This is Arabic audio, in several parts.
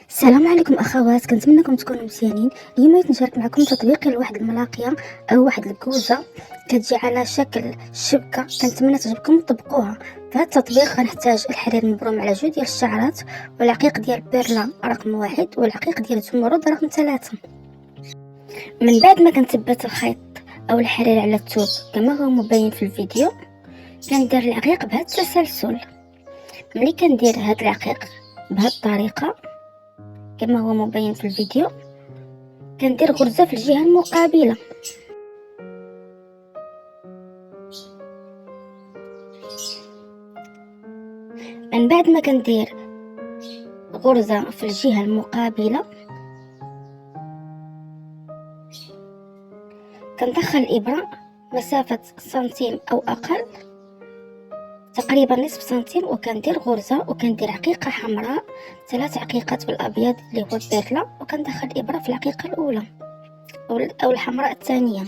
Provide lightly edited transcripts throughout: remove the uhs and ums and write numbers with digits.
السلام عليكم اخوات، كنتمنىكم تكونوا مزيانين. اليوم بغيت نشارك معكم تطبيق لواحد الملاقيه او واحد الكوزه كتجي على شكل شبكه. كنتمنى تعجبكم طبقوها. في هذا التطبيق غنحتاج الحرير مبروم على 2 ديال الشعرات، والعقيق ديال بيرلا رقم 1، والعقيق ديال زمرد رقم 3. من بعد ما كنثبت الخيط او الحرير على الثوب كما هو مبين في الفيديو، كندير العقيق بهذا التسلسل. ملي كندير هذا العقيق بهذه الطريقه كما هو مبين في الفيديو، كندير غرزة في الجهة المقابلة. من بعد ما كندير غرزة في الجهة المقابلة، كندخل الإبرة مسافة سنتيم أو أقل، تقريبا نصف سنتيم، وكندير غرزة وكندير عقيقة حمراء 3 عقيقات بالأبيض اللي هو البيرلا، وكندخل الإبرة في العقيقة الأولى أو الحمراء الثانية.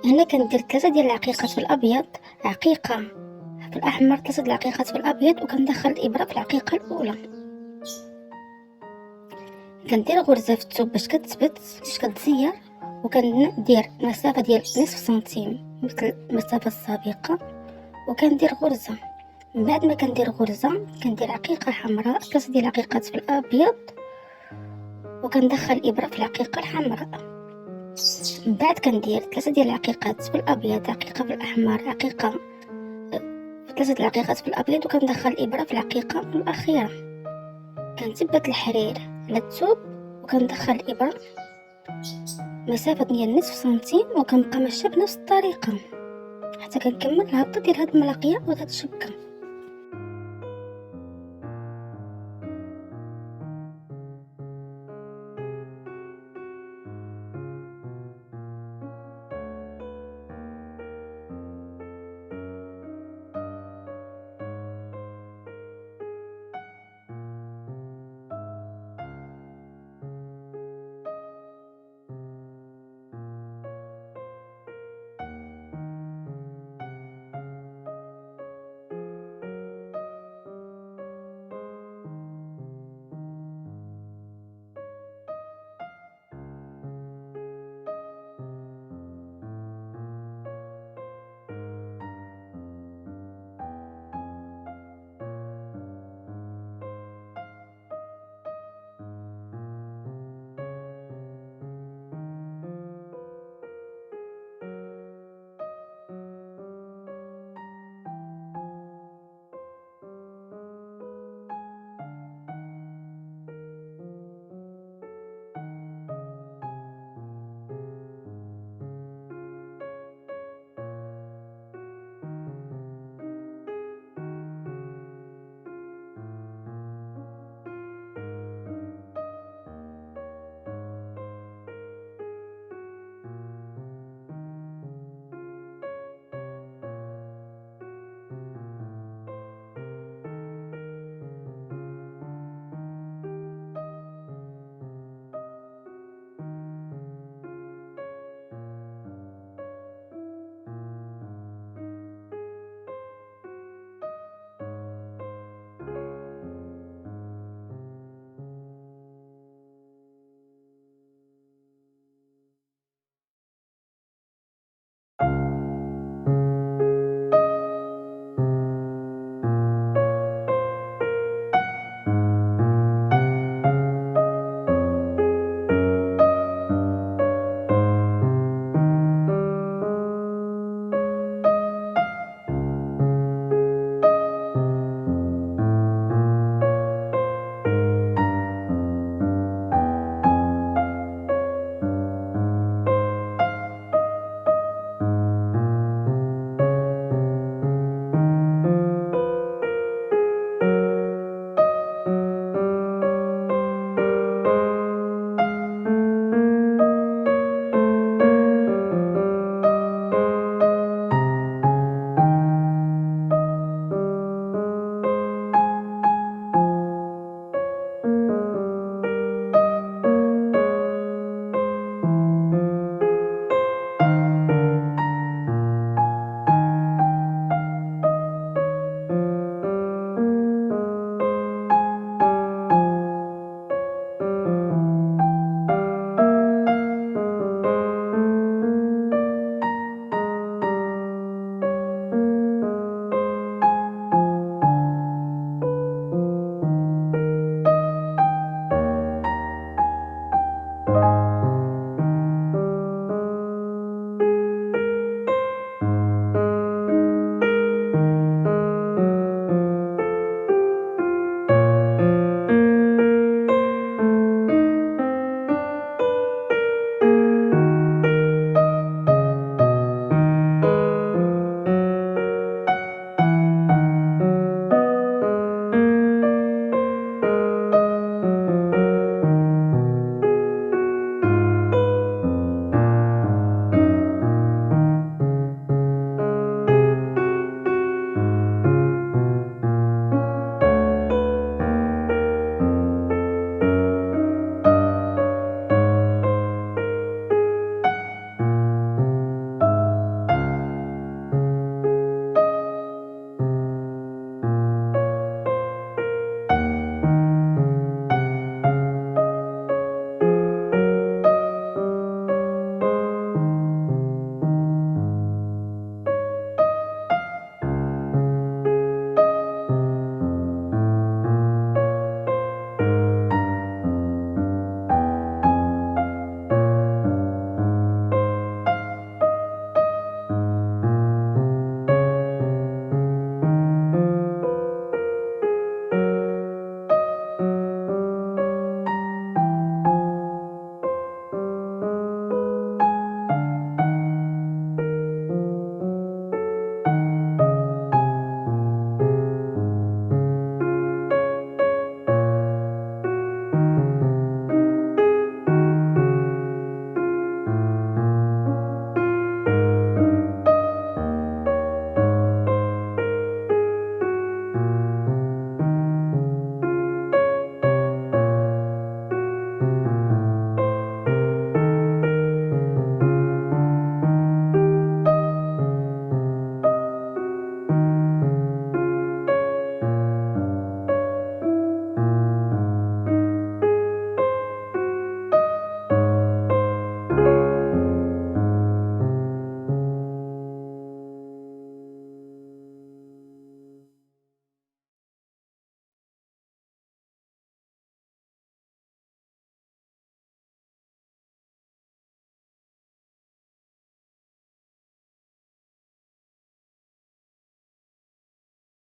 هنا كندير 3 ديال العقيقات في الأبيض، عقيقة في الأحمر، 3 ديال العقيقات في الأبيض، وكندخل الإبرة في العقيقة الأولى. كندير غرزة في الثوب باش كتثبت باش كتزير، وكندير مسافة ديال نصف سنتيم مثل المسافة السابقة، وكندير غرزة. من بعد ما كندير غرزة كندير عقيقة حمراء 3 ديال العقيقات في الأبيض، وكندخل الإبرة في العقيقة الحمراء. من بعد كندير 3 ديال العقيقات في الأبيض، عقيقة في الأحمر، عقيقة 3 ديال العقيقات في الأبيض، وكندخل الإبرة في العقيقة الأخيرة. كنثبت الحرير على الثوب وكندخل الإبرة مسافة ديال نصف سنتيم، وكنبقى ماشية بنفس الطريقة حتى كنكمل الهبطة ديال هاد الملاقية وهاد الشبكة.